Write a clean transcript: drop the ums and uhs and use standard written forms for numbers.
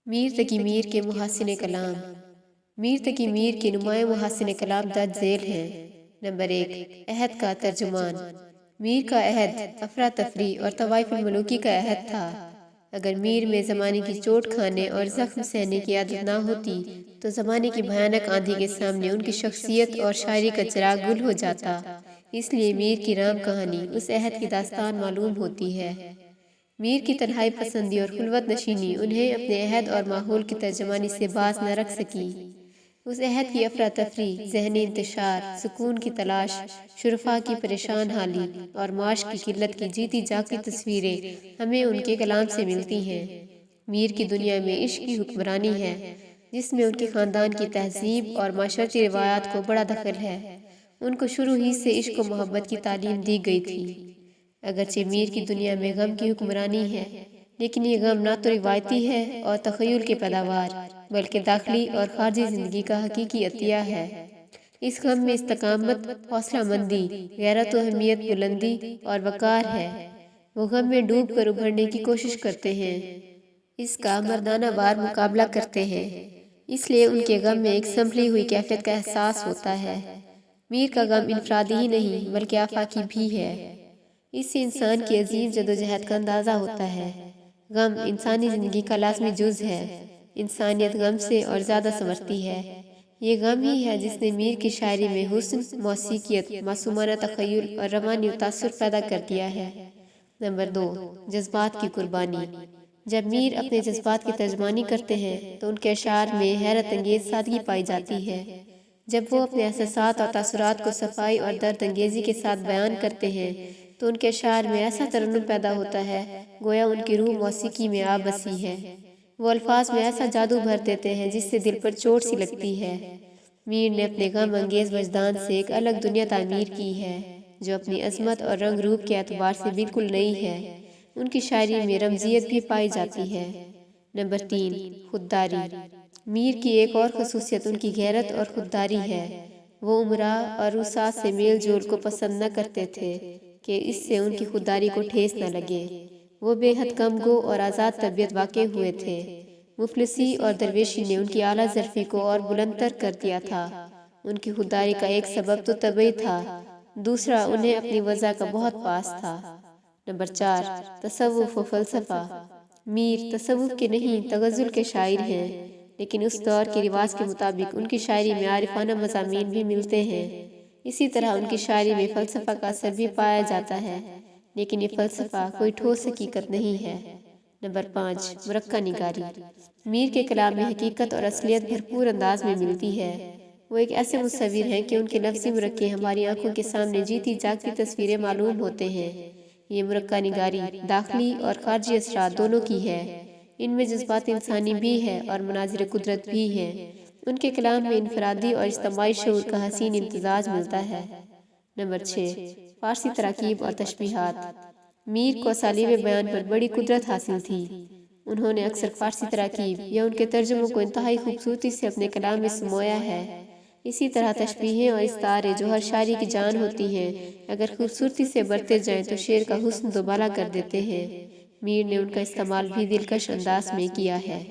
میر تقی میر کے محاسن کلام۔ میر تقی میر کے نمایاں محاسن کلام درج ذیل ہیں۔ نمبر 1، عہد کا ترجمان۔ میر کا عہد افراتفری اور طوائف الملوکی کا عہد تھا۔ اگر میر میں زمانے کی چوٹ کھانے اور زخم سہنے کی عادت نہ ہوتی تو زمانے کی بھیانک آندھی کے سامنے ان کی شخصیت اور شاعری کا چراغ گل ہو جاتا۔ اس لیے میر کی رام کہانی اس عہد کی داستان معلوم ہوتی ہے۔ میر کی تنہائی پسندی اور خلوت نشینی انہیں اپنے عہد اور ماحول کی ترجمانی سے باز نہ رکھ سکی۔ اس عہد کی افراتفری، ذہنی انتشار، سکون کی تلاش، شرفاء کی پریشان حالی اور معاش کی قلت کی جیتی جاگتی تصویریں ہمیں ان کے کلام سے ملتی ہیں۔ میر کی دنیا میں عشق کی حکمرانی ہے، جس میں ان کے خاندان کی تہذیب اور معاشرتی روایات کو بڑا دخل ہے۔ ان کو شروع ہی سے عشق و محبت کی تعلیم دی گئی تھی۔ اگرچہ میر کی دنیا میں غم کی حکمرانی ہے، لیکن یہ غم نہ تو روایتی ہے اور تخیل کے پیداوار، بلکہ داخلی اور خارجی زندگی کا حقیقی عطیہ ہے۔ اس غم میں استقامت، حوصلہ مندی، غیرت و اہمیت، بلندی اور وقار ہے۔ وہ غم میں ڈوب کر ابھرنے کی کوشش کرتے ہیں، اس کا مردانہ وار مقابلہ کرتے ہیں۔ اس لیے ان کے غم میں ایک سنبھلی ہوئی کیفیت کا احساس ہوتا ہے۔ میر کا غم انفرادی ہی نہیں بلکہ آفاقی بھی ہے۔ اس سے انسان کی عظیم جدوجہد کا اندازہ ہوتا ہے۔ غم انسانی زندگی کا لازمی جز ہے۔ انسانیت غم سے اور زیادہ سنورتی ہے۔ یہ غم ہی ہے جس نے میر کی شاعری میں حسن، موسیقیت، معصومانہ تخیل اور روانی تاثر پیدا کر دیا ہے۔ نمبر 2، جذبات کی قربانی۔ جب میر اپنے جذبات کی ترجمانی کرتے ہیں تو ان کے اشعار میں حیرت انگیز سادگی پائی جاتی ہے۔ جب وہ اپنے احساسات اور تاثرات کو صفائی اور درد انگیزی کے ساتھ بیان کرتے ہیں تو ان کے اشعار میں ایسا ترنم پیدا ہوتا ہے گویا ان کی روح موسیقی میں آ بسی ہے۔ وہ الفاظ میں ایسا جادو بھر دیتے ہیں جس سے دل پر چوٹ سی لگتی ہے۔ میر نے اپنے غم انگیز وجدان سے ایک الگ دنیا تعمیر کی ہے، جو اپنی عظمت اور رنگ روپ کے اعتبار سے بالکل نئی ہے۔ ان کی شاعری میں رمزیت بھی پائی جاتی ہے۔ نمبر 3، خودداری۔ میر کی ایک اور خصوصیت ان کی غیرت اور خودداری ہے۔ وہ امراء اور روسات سے میل جول کو پسند نہ کرتے تھے کہ اس سے ان کی خودداری کو ٹھیس نہ لگے۔ وہ بے حد کم گو اور آزاد طبیعت واقع ہوئے تھے۔ مفلسی اور درویشی نے ان کی اعلیٰ ظرفی کو اور بلند تر کر دیا تھا۔ ان کی خودداری کا ایک سبب تو طبعی تھا، دوسرا انہیں اپنی وضع کا بہت پاس تھا۔ نمبر 4، تصوف و فلسفہ۔ میر تصوف کے نہیں تغزل کے شاعر ہیں، لیکن اس دور کے رواج کے مطابق ان کی شاعری میں عارفانہ مضامین بھی ملتے ہیں۔ اسی طرح ان کی شاعری میں فلسفہ کا اثر بھی پایا جاتا ہے، لیکن یہ فلسفہ کوئی ٹھوس حقیقت نہیں ہے۔ نمبر 5، مرقع نگاری۔ میر کے کلام میں حقیقت اور اصلیت بھرپور انداز میں ملتی ہے۔ وہ ایک ایسے مصور ہیں کہ ان کے لفظی مرقع ہماری آنکھوں کے سامنے جیتی جاگتی تصویریں معلوم ہوتے ہیں۔ یہ مرقع نگاری داخلی اور خارجی اثرات دونوں کی ہے۔ ان میں جذبات انسانی بھی ہے اور مناظر قدرت بھی ہے۔ ان کے کلام میں انفرادی اور اجتماعی شعور کا حسین امتزاج ملتا ہے۔ نمبر 6، فارسی تراکیب اور تشبیہات۔ میر کو اسالیب بیان پر بڑی قدرت حاصل تھی۔ انہوں نے اکثر فارسی تراکیب یا ان کے ترجموں کو انتہائی خوبصورتی سے اپنے کلام میں سمویا ہے۔ اسی طرح تشبیہیں اور استعارے جو ہر شاعری کی جان ہوتی ہیں، اگر خوبصورتی سے برتے جائیں تو شعر کا حسن دوبالا کر دیتے ہیں۔ میر نے ان کا استعمال بھی دلکش انداز میں کیا ہے۔